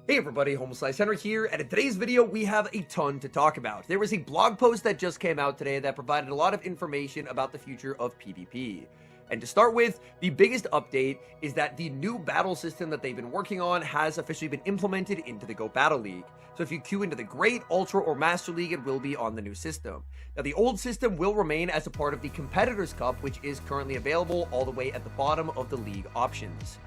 Hey everybody, HomeSliceHenry here, and in today's video we have a ton to talk about. There was a blog post that just came out today that provided a lot of information about the future of PvP. And to start with, the biggest update is that the new battle system that they've been working on has officially been implemented into the Go Battle League. So if you queue into the Great, Ultra, or Master League, it will be on the new system. Now the old system will remain as a part of the Competitors Cup, which is currently available all the way at the bottom of the league options.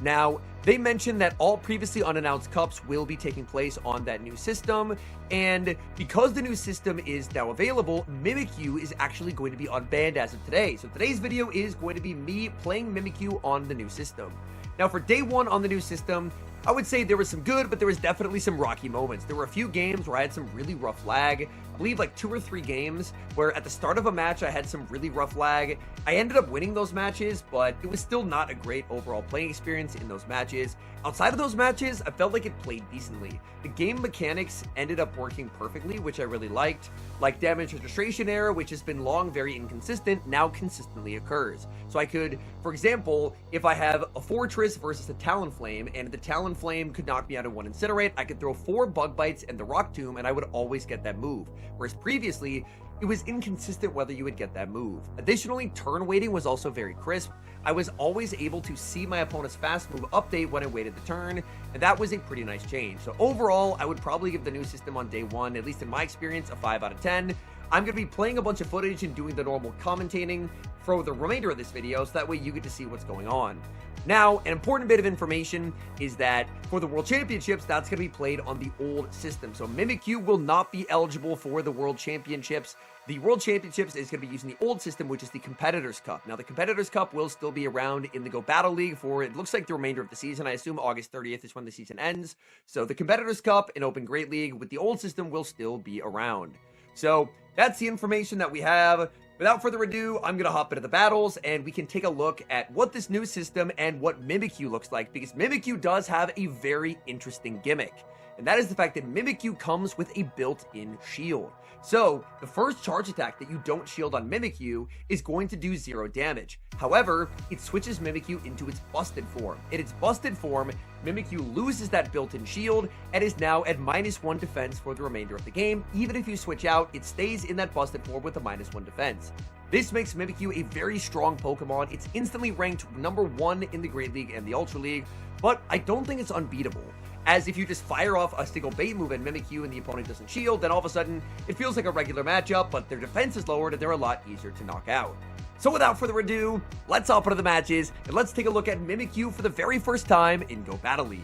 Now, they mentioned that all previously unannounced cups will be taking place on that new system, and because the new system is now available, MIMIKYU is actually going to be unbanned as of today. So today's video is going to be me playing MIMIKYU on the new system. Now for day one on the new system, I would say there was some good, but there was definitely some rocky moments. There were a few games where I had some really rough lag. I believe like 2 or 3 games where at the start of a match I had some really rough lag. I ended up winning those matches, but it was still not a great overall playing experience in those matches. Outside of those matches, I felt like it played decently. The game mechanics ended up working perfectly, which I really liked. Like damage registration error, which has been long very inconsistent, now consistently occurs. So I could, for example, if I have a Fortress versus a Talonflame, and the Talonflame could knock me out in one Incinerate, I could throw 4 Bug Bites and the Rock Tomb, and I would always get that move. Whereas previously, it was inconsistent whether you would get that move. Additionally, turn waiting was also very crisp. I was always able to see my opponent's fast move update when I waited the turn, and that was a pretty nice change. So overall, I would probably give the new system on day 1, at least in my experience, a 5 out of 10. I'm going to be playing a bunch of footage and doing the normal commentating for the remainder of this video, so that way you get to see what's going on. Now, an important bit of information is that for the World Championships, that's going to be played on the old system. So MIMIKYU will not be eligible for the World Championships. The World Championships is going to be using the old system, which is the Competitors Cup. Now, the Competitors Cup will still be around in the Go Battle League for, it looks like, the remainder of the season. I assume August 30th is when the season ends. So the Competitors Cup in Open Great League with the old system will still be around. So that's the information that we have. Without further ado, I'm going to hop into the battles, and we can take a look at what this new system and what MIMIKYU looks like, because MIMIKYU does have a very interesting gimmick. And that is the fact that MIMIKYU comes with a built-in shield. So, the first charge attack that you don't shield on MIMIKYU is going to do 0 damage. However, it switches MIMIKYU into its busted form. In its busted form, MIMIKYU loses that built-in shield and is now at -1 defense for the remainder of the game. Even if you switch out, it stays in that busted form with a -1 defense. This makes MIMIKYU a very strong Pokemon. It's instantly ranked number 1 in the Great League and the Ultra League, but I don't think it's unbeatable. As if you just fire off a single bait move at MIMIKYU and the opponent doesn't shield, then all of a sudden it feels like a regular matchup, but their defense is lowered and they're a lot easier to knock out. So without further ado, let's hop into the matches and let's take a look at MIMIKYU for the very first time in Go Battle League.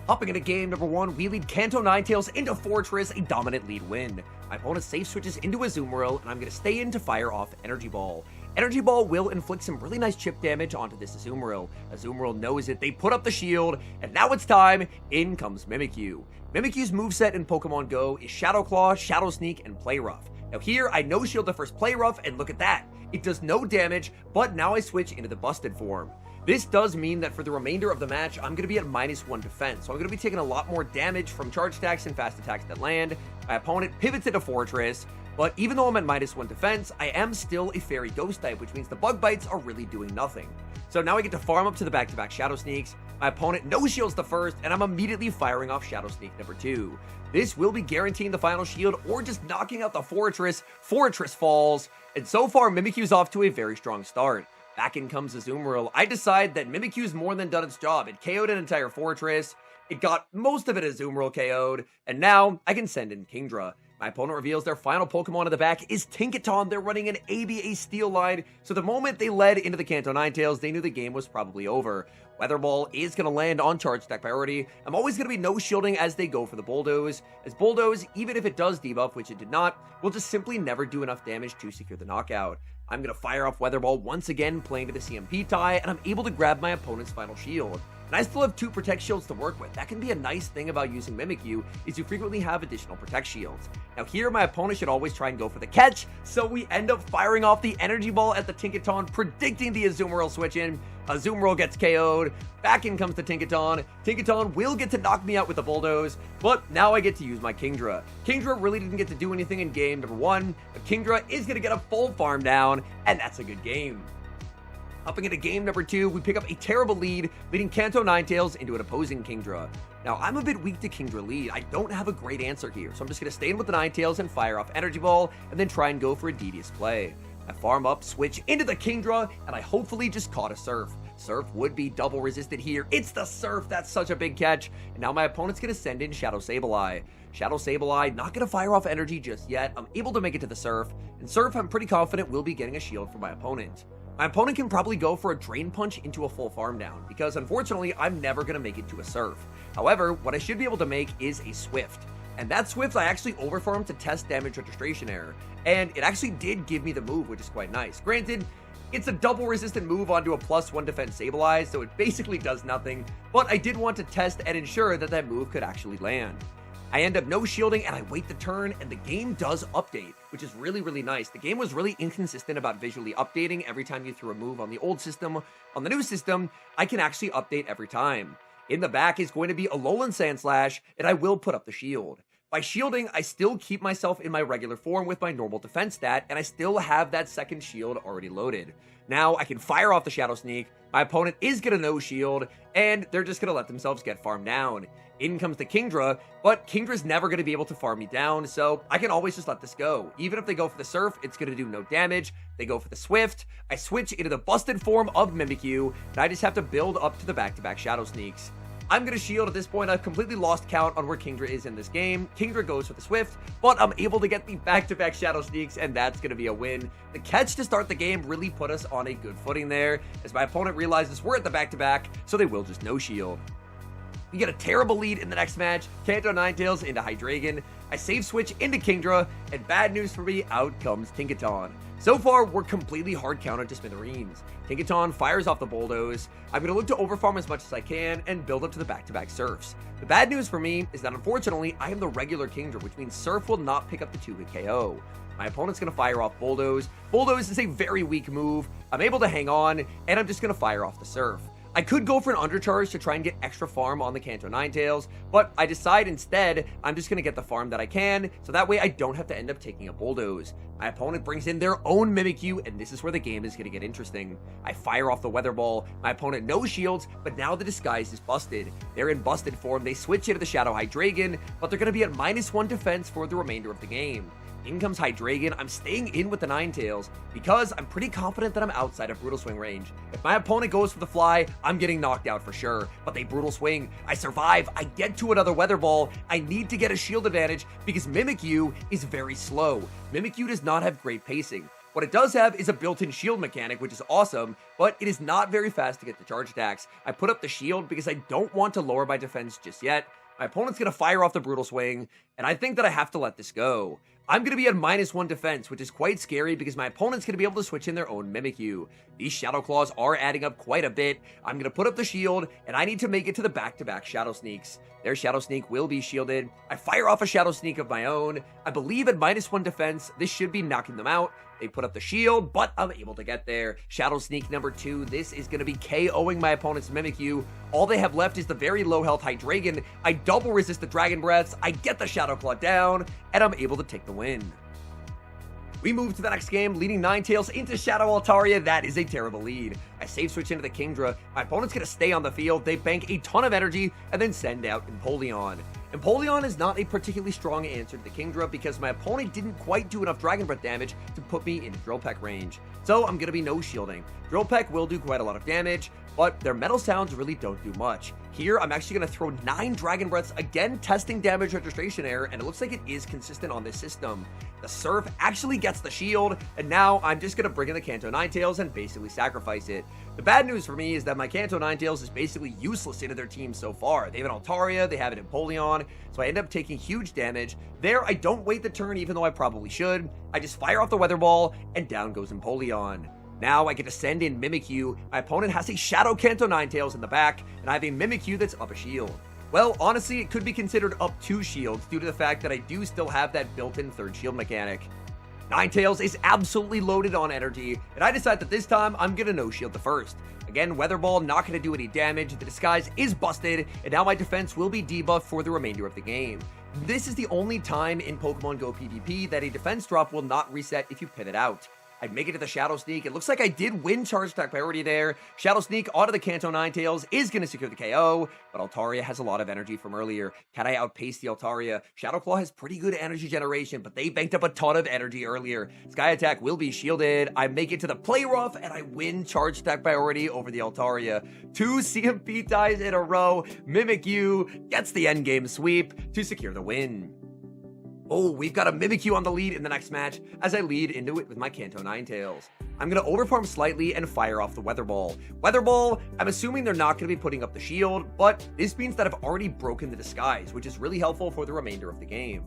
Hopping into game number 1, we lead Kanto Ninetales into Fortress, a dominant lead win. My opponent safe switches into Azumarill, and I'm going to stay in to fire off Energy Ball. Energy Ball will inflict some really nice chip damage onto this Azumarill. Azumarill knows it, they put up the shield, and now it's time, in comes MIMIKYU. MIMIKYU's moveset in Pokemon Go is Shadow Claw, Shadow Sneak, and Play Rough. Now here, I no-shield the first Play Rough, and look at that. It does no damage, but now I switch into the busted form. This does mean that for the remainder of the match, I'm going to be at -1 defense, so I'm going to be taking a lot more damage from charge attacks and fast attacks that land. My opponent pivots into Fortress, but even though I'm at -1 defense, I am still a Fairy Ghost type, which means the Bug Bites are really doing nothing. So now I get to farm up to the back-to-back Shadow Sneaks. My opponent no-shields the first, and I'm immediately firing off Shadow Sneak number 2. This will be guaranteeing the final shield, or just knocking out the Fortress. Fortress falls, and so far MIMIKYU's off to a very strong start. Back in comes Azumarill. I decide that MIMIKYU's more than done its job. It KO'd an entire Fortress, it got most of it Azumarill KO'd, and now I can send in Kingdra. My opponent reveals their final Pokemon in the back is Tinkaton. They're running an ABA Steel line, so the moment they led into the Kanto Ninetales, they knew the game was probably over. Weather Ball is going to land on charge attack priority. I'm always going to be no-shielding as they go for the Bulldoze, as Bulldoze, even if it does debuff, which it did not, will just simply never do enough damage to secure the knockout. I'm going to fire off Weather Ball once again, playing to the CMP tie, and I'm able to grab my opponent's final shield. And I still have 2 Protect Shields to work with. That can be a nice thing about using MIMIKYU, is you frequently have additional Protect Shields. Now here, my opponent should always try and go for the catch, so we end up firing off the Energy Ball at the Tinkaton, predicting the Azumarill switch in. Azumarill gets KO'd, back in comes the Tinkaton. Tinkaton will get to knock me out with the Bulldoze, but now I get to use my Kingdra. Kingdra really didn't get to do anything in game number 1, but Kingdra is going to get a full farm down, and that's a good game. Hopping into game number 2, we pick up a terrible lead, leading Kanto Ninetales into an opposing Kingdra. Now, I'm a bit weak to Kingdra lead. I don't have a great answer here, so I'm just going to stay in with the Ninetales and fire off Energy Ball, and then try and go for a devious play. I farm up, switch into the Kingdra, and I hopefully just caught a Surf. Surf would be double resisted here. It's the Surf! That's such a big catch. And now my opponent's going to send in Shadow Sableye. Shadow Sableye, not going to fire off energy just yet. I'm able to make it to the Surf. And Surf, I'm pretty confident, will be getting a shield from my opponent. My opponent can probably go for a Drain Punch into a full farm down, because unfortunately, I'm never going to make it to a Surf. However, what I should be able to make is a Swift. And that Swift, I actually overfarmed to test damage registration error. And it actually did give me the move, which is quite nice. Granted, it's a double resistant move onto a +1 defense Sableye, so it basically does nothing. But I did want to test and ensure that that move could actually land. I end up no shielding and I wait the turn, and the game does update, which is really, really nice. The game was really inconsistent about visually updating every time you threw a move on the old system. On the new system, I can actually update every time. In the back is going to be a Alolan Sandslash, and I will put up the shield. By shielding, I still keep myself in my regular form with my normal defense stat, and I still have that second shield already loaded. Now I can fire off the Shadow Sneak, my opponent is going to no shield, and they're just going to let themselves get farmed down. In comes the Kingdra, but Kingdra's never going to be able to farm me down, so I can always just let this go. Even if they go for the Surf, it's going to do no damage. They go for the Swift, I switch into the busted form of Mimikyu, and I just have to build up to the back-to-back Shadow Sneaks. I'm going to shield at this point. I've completely lost count on where Kingdra is in this game. Kingdra goes for the Swift, but I'm able to get the back-to-back Shadow Sneaks, and that's going to be a win. The catch to start the game really put us on a good footing there, as my opponent realizes we're at the back-to-back, so they will just no shield. We get a terrible lead in the next match. Kanto Ninetales into Hydreigon. I save switch into Kingdra, and bad news for me, out comes Tinkaton. So far, we're completely hard countered to smithereens. Tinkaton fires off the Bulldoze. I'm going to look to overfarm as much as I can and build up to the back-to-back Surfs. The bad news for me is that unfortunately, I am the regular Kingdra, which means Surf will not pick up the 2-hit KO. My opponent's going to fire off Bulldoze. Bulldoze is a very weak move. I'm able to hang on, and I'm just going to fire off the Surf. I could go for an undercharge to try and get extra farm on the Kanto Ninetales, but I decide instead I'm just going to get the farm that I can, so that way I don't have to end up taking a Bulldoze. My opponent brings in their own Mimikyu, and this is where the game is going to get interesting. I fire off the Weather Ball, my opponent no shields, but now the disguise is busted. They're in busted form, they switch into the Shadow Hydreigon, but they're going to be at -1 defense for the remainder of the game. In comes Hydreigon. I'm staying in with the Ninetales because I'm pretty confident that I'm outside of Brutal Swing range. If my opponent goes for the fly, I'm getting knocked out for sure. But they Brutal Swing. I survive. I get to another Weather Ball. I need to get a shield advantage because Mimikyu is very slow. Mimikyu does not have great pacing. What it does have is a built-in shield mechanic, which is awesome, but it is not very fast to get the charge attacks. I put up the shield because I don't want to lower my defense just yet. My opponent's going to fire off the Brutal Swing, and I think that I have to let this go. I'm going to be at -1 defense, which is quite scary because my opponent's going to be able to switch in their own Mimikyu. These Shadow Claws are adding up quite a bit. I'm going to put up the shield, and I need to make it to the back-to-back Shadow Sneaks. Their Shadow Sneak will be shielded. I fire off a Shadow Sneak of my own. I believe at -1 defense, this should be knocking them out. They put up the shield, but I'm able to get there. Shadow Sneak number 2. This is going to be KOing my opponent's Mimikyu. All they have left is the very low health Hydreigon. I double resist the Dragon Breaths. I get the Shadow Claw down, and I'm able to take the win. We move to the next game, leading Ninetales into Shadow Altaria. That is a terrible lead. I save switch into the Kingdra. My opponent's going to stay on the field. They bank a ton of energy and then send out Empoleon. Empoleon is not a particularly strong answer to the Kingdra because my opponent didn't quite do enough Dragon Breath damage to put me into Drill Peck range. So I'm going to be no shielding. Drill Peck will do quite a lot of damage, but their Metal Sounds really don't do much. Here, I'm actually going to throw 9 Dragon Breaths, again testing damage registration error, and it looks like it is consistent on this system. The Surf actually gets the shield, and now I'm just going to bring in the Kanto Ninetales and basically sacrifice it. The bad news for me is that my Kanto Ninetales is basically useless into their team so far. They have an Altaria, they have an Empoleon, so I end up taking huge damage. There, I don't wait the turn even though I probably should. I just fire off the Weather Ball, and down goes Empoleon. Now I get to send in Mimikyu. My opponent has a Shadow Kanto Ninetales in the back, and I have a Mimikyu that's up a shield. Well, honestly, it could be considered up 2 shields due to the fact that I do still have that built-in third shield mechanic. Ninetales is absolutely loaded on energy, and I decide that this time I'm gonna no-shield the first. Again, Weather Ball not gonna do any damage, the disguise is busted, and now my defense will be debuffed for the remainder of the game. This is the only time in Pokemon Go PvP that a defense drop will not reset if you pin it out. I make it to the Shadow Sneak. It looks like I did win charge attack priority there. Shadow Sneak onto the Kanto Ninetales is going to secure the KO, but Altaria has a lot of energy from earlier. Can I outpace the Altaria? Shadow Claw has pretty good energy generation, but they banked up a ton of energy earlier. Sky Attack will be shielded. I make it to the Play Rough, and I win charge attack priority over the Altaria. 2 CMP ties in a row. Mimikyu gets the endgame sweep to secure the win. Oh, we've got a Mimikyu on the lead in the next match as I lead into it with my Kanto Ninetales. I'm going to overfarm slightly and fire off the Weather Ball. Weather Ball, I'm assuming they're not going to be putting up the shield, but this means that I've already broken the disguise, which is really helpful for the remainder of the game.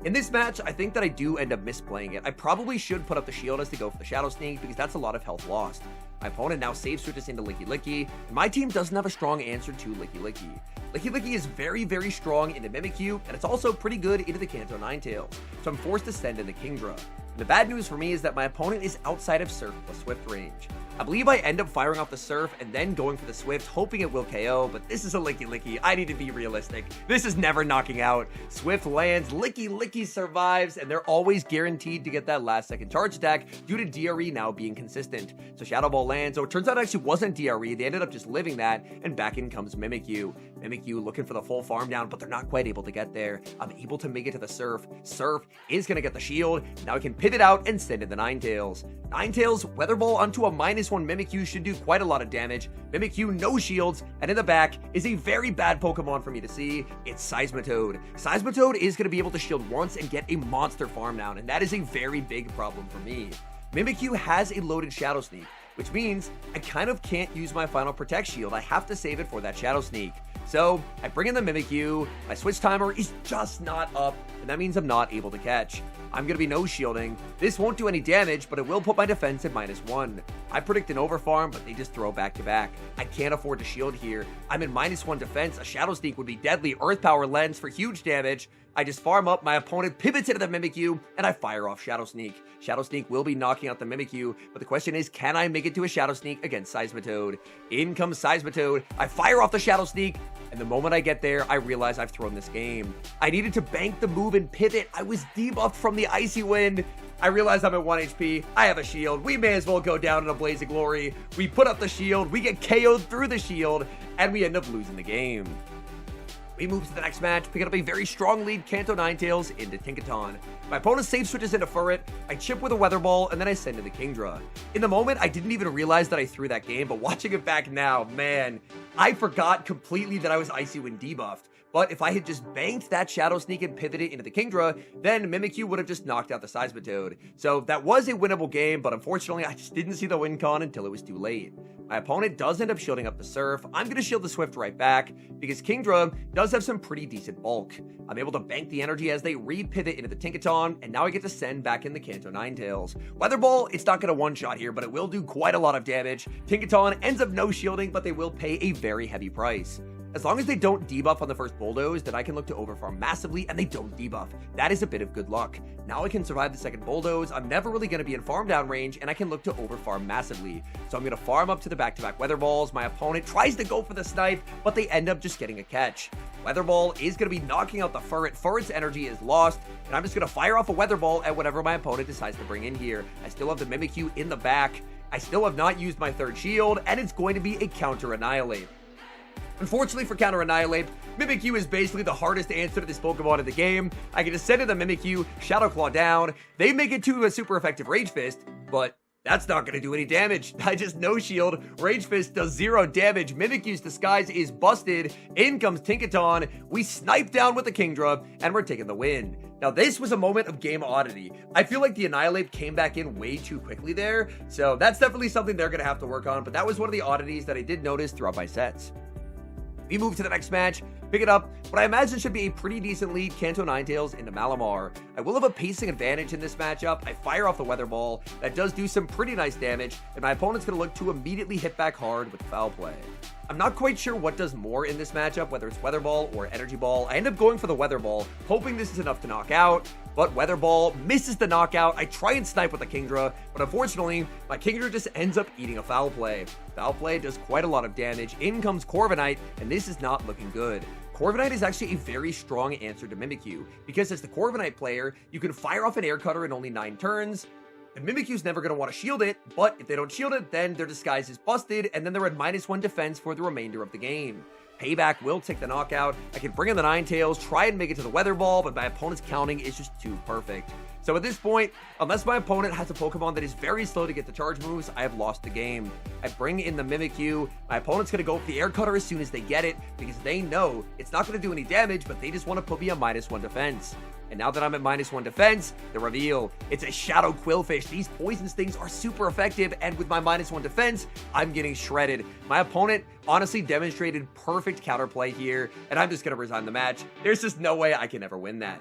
In this match, I think that I do end up misplaying it. I probably should put up the shield as they go for the Shadow Sneak because that's a lot of health lost. My opponent now save switches into Licky, and my team doesn't have a strong answer to Licky. Licky is very, very strong into Mimikyu, and it's also pretty good into the Kanto Ninetales, so I'm forced to send in the Kingdra. The bad news for me is that my opponent is outside of Surf plus Swift range. I believe I end up firing off the Surf and then going for the Swift, hoping it will KO, but this is a Licky. I need to be realistic. This is never knocking out. Swift lands, Licky survives, and they're always guaranteed to get that last second charge attack due to DRE now being consistent. So Shadow Ball lands, so it turns out it actually wasn't DRE. They ended up just living that, and back in comes Mimikyu. Mimikyu looking for the full farm down, but they're not quite able to get there. I'm able to make it to the Surf. Surf is going to get the shield. Now I can pivot out and send in the Ninetales. Ninetales, Weather Ball onto a -1 Mimikyu should do quite a lot of damage. Mimikyu, no shields, and in the back is a very bad Pokemon for me to see. It's Seismitoad. Seismitoad is going to be able to shield once and get a monster farm down, and that is a very big problem for me. Mimikyu has a loaded Shadow Sneak, which means I kind of can't use my final Protect Shield. I have to save it for that Shadow Sneak. So I bring in the Mimikyu, my switch timer is just not up, and that means I'm not able to catch. I'm going to be no shielding. This won't do any damage, but it will put my defense at -1. I predict an overfarm, but they just throw back to back. I can't afford to shield here. I'm in -1 defense. A Shadow Sneak would be deadly. Earth Power lens for huge damage. I just farm up, my opponent pivots into the Mimikyu, and I fire off Shadow Sneak. Shadow Sneak will be knocking out the Mimikyu, but the question is, can I make it to a Shadow Sneak against Seismitoad? In comes Seismitoad. I fire off the Shadow Sneak, and the moment I get there, I realize I've thrown this game. I needed to bank the move and pivot. I was debuffed from the Icy Wind. I realize I'm at 1 HP. I have a shield. We may as well go down in a blaze of glory. We put up the shield. We get KO'd through the shield, and we end up losing the game. We move to the next match, picking up a very strong lead, Kanto Ninetales into Tinkaton. My opponent save switches into Furret, I chip with a Weather Ball, and then I send in the Kingdra. In the moment, I didn't even realize that I threw that game, but watching it back now, man, I forgot completely that I was Icy Wind debuffed. But if I had just banked that Shadow Sneak and pivoted into the Kingdra, then Mimikyu would have just knocked out the Seismitoad. So that was a winnable game, but unfortunately, I just didn't see the win con until it was too late. My opponent does end up shielding up the Surf. I'm going to shield the Swift right back, because Kingdra does have some pretty decent bulk. I'm able to bank the energy as they re-pivot into the Tinkaton, and now I get to send back in the Kanto Ninetales. Weather Ball, it's not going to one-shot here, but it will do quite a lot of damage. Tinkaton ends up no shielding, but they will pay a very heavy price. As long as they don't debuff on the first Bulldoze, then I can look to overfarm massively, and they don't debuff. That is a bit of good luck. Now I can survive the second Bulldoze, I'm never really going to be in farm down range, and I can look to overfarm massively. So I'm going to farm up to the back-to-back Weather Balls. My opponent tries to go for the Snipe, but they end up just getting a catch. Weather Ball is going to be knocking out the Furret. Furret's energy is lost, and I'm just going to fire off a Weather Ball at whatever my opponent decides to bring in here. I still have the Mimikyu in the back. I still have not used my third shield, and it's going to be a Counter Annihilate. Unfortunately for Counter Annihilate, Mimikyu is basically the hardest answer to this Pokemon in the game. I can just send in the Mimikyu, Shadow Claw down. They make it to a super effective Rage Fist, but that's not going to do any damage. I just no shield. Rage Fist does 0 damage. Mimikyu's disguise is busted. In comes Tinkaton. We snipe down with the Kingdra, and we're taking the win. Now, this was a moment of game oddity. I feel like the Annihilate came back in way too quickly there, so that's definitely something they're going to have to work on, but that was one of the oddities that I did notice throughout my sets. We move to the next match, pick it up, what I imagine should be a pretty decent lead, Kanto Ninetales into Malamar. I will have a pacing advantage in this matchup. I fire off the Weather Ball. That does do some pretty nice damage, and my opponent's going to look to immediately hit back hard with Foul Play. I'm not quite sure what does more in this matchup, whether it's Weather Ball or Energy Ball. I end up going for the Weather Ball, hoping this is enough to knock out, but Weather Ball misses the knockout. I try and snipe with the Kingdra, but unfortunately, my Kingdra just ends up eating a Foul Play. Foul Play does quite a lot of damage. In comes Corviknight, and this is not looking good. Corviknight is actually a very strong answer to Mimikyu, because as the Corviknight player, you can fire off an Air Cutter in only 9 turns, And Mimikyu's never going to want to shield it, but if they don't shield it, then their disguise is busted, and then they're at -1 defense for the remainder of the game. Payback will take the knockout. I can bring in the Ninetales, try and make it to the Weather Ball, but my opponent's counting is just too perfect. So at this point, unless my opponent has a Pokemon that is very slow to get the charge moves, I have lost the game. I bring in the Mimikyu. My opponent's going to go for the Air Cutter as soon as they get it, because they know it's not going to do any damage, but they just want to put me at -1 defense. And now that I'm at -1 defense, the reveal, it's a Shadow Quillfish. These poison stings are super effective, and with my -1 defense, I'm getting shredded. My opponent honestly demonstrated perfect counterplay here, and I'm just going to resign the match. There's just no way I can ever win that.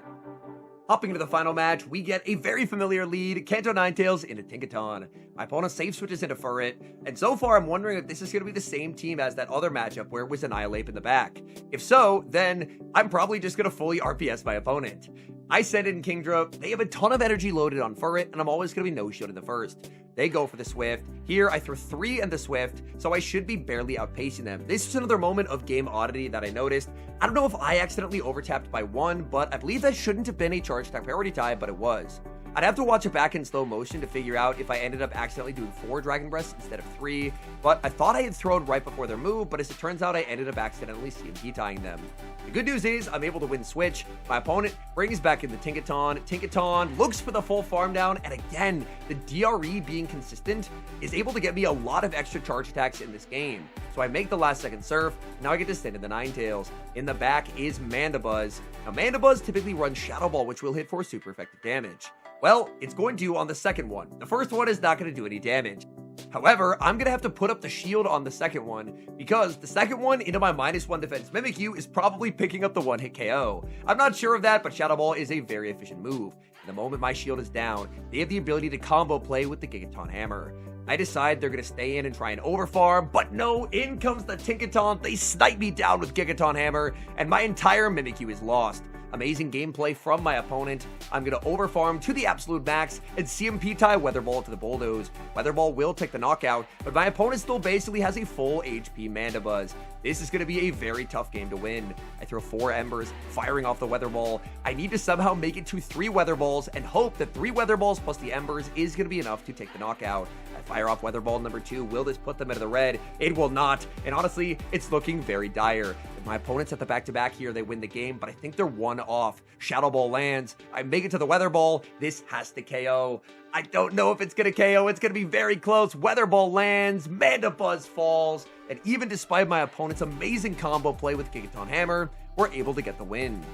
Hopping into the final match, we get a very familiar lead, Kanto Ninetales into Tinkaton. My opponent safe switches into Furret, and so far I'm wondering if this is going to be the same team as that other matchup where it was Annihilate in the back. If so, then I'm probably just going to fully RPS my opponent. I send in Kingdra, they have a ton of energy loaded on Furret, and I'm always going to be no-shield in the first. They go for the Swift. Here, I throw 3 and the Swift, so I should be barely outpacing them. This is another moment of game oddity that I noticed. I don't know if I accidentally overtapped by 1, but I believe that shouldn't have been a charge type priority tie, but it was. I'd have to watch it back in slow motion to figure out if I ended up accidentally doing 4 Dragon Breaths instead of 3, but I thought I had thrown right before their move, but as it turns out, I ended up accidentally CMP tying them. The good news is, I'm able to win switch. My opponent brings back in the Tinkaton. Tinkaton looks for the full farm down, and again, the DRE being consistent is able to get me a lot of extra charge attacks in this game. So I make the last second surf. Now I get to send in the Ninetales. In the back is Mandibuzz. Now Mandibuzz typically runs Shadow Ball, which will hit for super effective damage. Well, it's going to on the second one. The first one is not going to do any damage. However, I'm going to have to put up the shield on the second one, because the second one into my -1 defense Mimikyu is probably picking up the one-hit KO. I'm not sure of that, but Shadow Ball is a very efficient move. And the moment my shield is down, they have the ability to combo play with the Gigaton Hammer. I decide they're going to stay in and try and overfarm, but no, in comes the Tinkaton. They snipe me down with Gigaton Hammer, and my entire Mimikyu is lost. Amazing gameplay from my opponent. I'm going to overfarm to the absolute max and CMP tie Weather Ball to the Bulldoze. Weather Ball will take the knockout, but my opponent still basically has a full HP Mandibuzz. This is going to be a very tough game to win. I throw 4 Embers, firing off the Weather Ball. I need to somehow make it to 3 Weather Balls and hope that 3 Weather Balls plus the Embers is going to be enough to take the knockout. I fire off Weather Ball number 2. Will this put them into the red? It will not, and honestly, it's looking very dire. If my opponent's at the back-to-back here, they win the game, but I think they're 1 off. Shadow Ball lands. I make it to the Weather Ball. This has to KO. I don't know if it's going to KO. It's going to be very close. Weather Ball lands. Mandibuzz falls. And even despite my opponent's amazing combo play with Gigaton Hammer, we're able to get the win.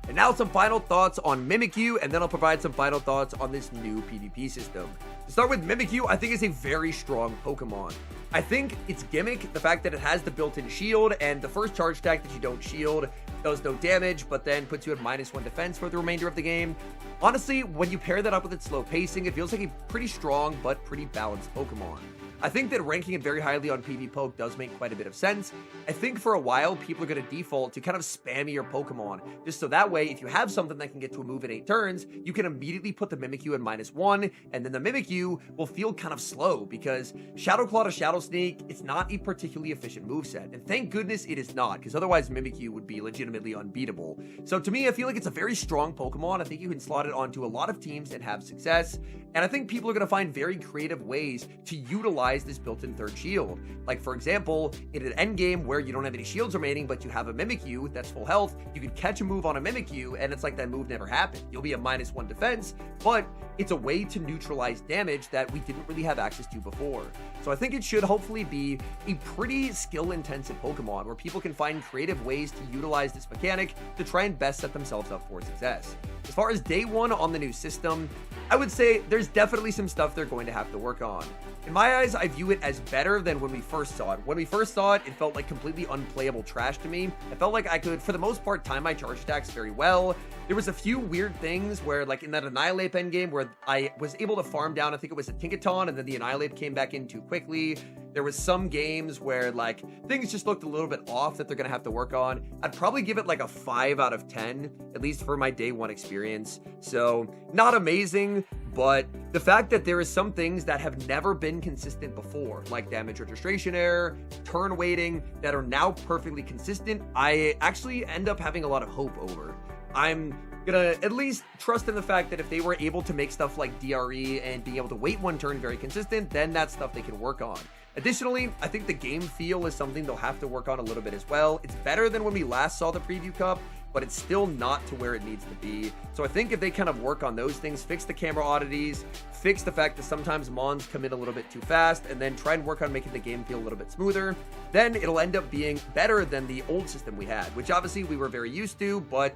And now some final thoughts on Mimikyu, and then I'll provide some final thoughts on this new PvP system. To start with, Mimikyu, I think is a very strong Pokemon. I think its gimmick, the fact that it has the built-in shield, and the first charge attack that you don't shield does no damage, but then puts you at -1 defense for the remainder of the game. Honestly, when you pair that up with its slow pacing, it feels like a pretty strong but pretty balanced Pokemon. I think that ranking it very highly on PvPoke does make quite a bit of sense. I think for a while, people are going to default to kind of spammy your Pokemon, just so that way, if you have something that can get to a move in 8 turns, you can immediately put the Mimikyu at -1, and then the Mimikyu will feel kind of slow, because Shadow Claw to Shadow Sneak, it's not a particularly efficient moveset, and thank goodness it is not, because otherwise Mimikyu would be legitimately unbeatable. So to me, I feel like it's a very strong Pokemon. I think you can slot it onto a lot of teams and have success, and I think people are going to find very creative ways to utilize this built-in third shield. Like, for example, in an endgame where you don't have any shields remaining, but you have a Mimikyu that's full health, you can catch a move on a Mimikyu, and it's like that move never happened. You'll be a -1 defense, but it's a way to neutralize damage that we didn't really have access to before. So I think it should hopefully be a pretty skill-intensive Pokemon where people can find creative ways to utilize this mechanic to try and best set themselves up for success. As far as day 1 on the new system, I would say there's definitely some stuff they're going to have to work on. In my eyes, I view it as better than when we first saw it. When we first saw it, it felt like completely unplayable trash to me. I felt like I could, for the most part, time my charge attacks very well. There was a few weird things where, like in that Annihilate endgame, where I was able to farm down, I think it was a Tinkaton, and then the Annihilate came back in too quickly. There was some games where, like, things just looked a little bit off that they're going to have to work on. I'd probably give it like a 5 out of 10, at least for my day 1 experience. So, not amazing, but the fact that there is some things that have never been consistent before, like damage registration error, turn waiting, that are now perfectly consistent, I actually end up having a lot of hope over. I'm gonna at least trust in the fact that if they were able to make stuff like DRE and being able to wait one turn very consistent, then that's stuff they can work on. Additionally, I think the game feel is something they'll have to work on a little bit as well. It's better than when we last saw the preview cup, but it's still not to where it needs to be. So I think if they kind of work on those things, fix the camera oddities, fix the fact that sometimes Mons come in a little bit too fast, and then try and work on making the game feel a little bit smoother, then it'll end up being better than the old system we had, which obviously we were very used to, but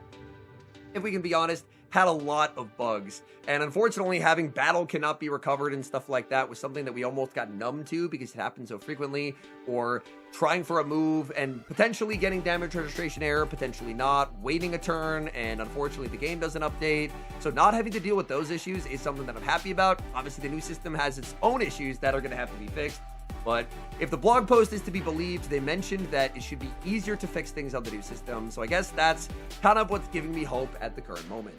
if we can be honest, had a lot of bugs. And unfortunately, having battle cannot be recovered and stuff like that was something that we almost got numb to because it happened so frequently, or trying for a move and potentially getting damage registration error, potentially not, waiting a turn, and unfortunately the game doesn't update. So not having to deal with those issues is something that I'm happy about. Obviously, the new system has its own issues that are going to have to be fixed. But if the blog post is to be believed, they mentioned that it should be easier to fix things on the new system. So I guess that's kind of what's giving me hope at the current moment.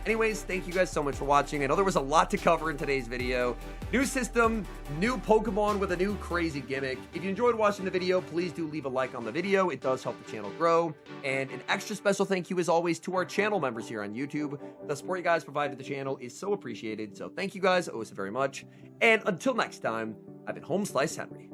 Anyways, thank you guys so much for watching. I know there was a lot to cover in today's video. New system, new Pokemon with a new crazy gimmick. If you enjoyed watching the video, please do leave a like on the video. It does help the channel grow. And an extra special thank you as always to our channel members here on YouTube. The support you guys provide to the channel is so appreciated. So thank you guys so very much. And until next time, I've been HomeSliceHenry.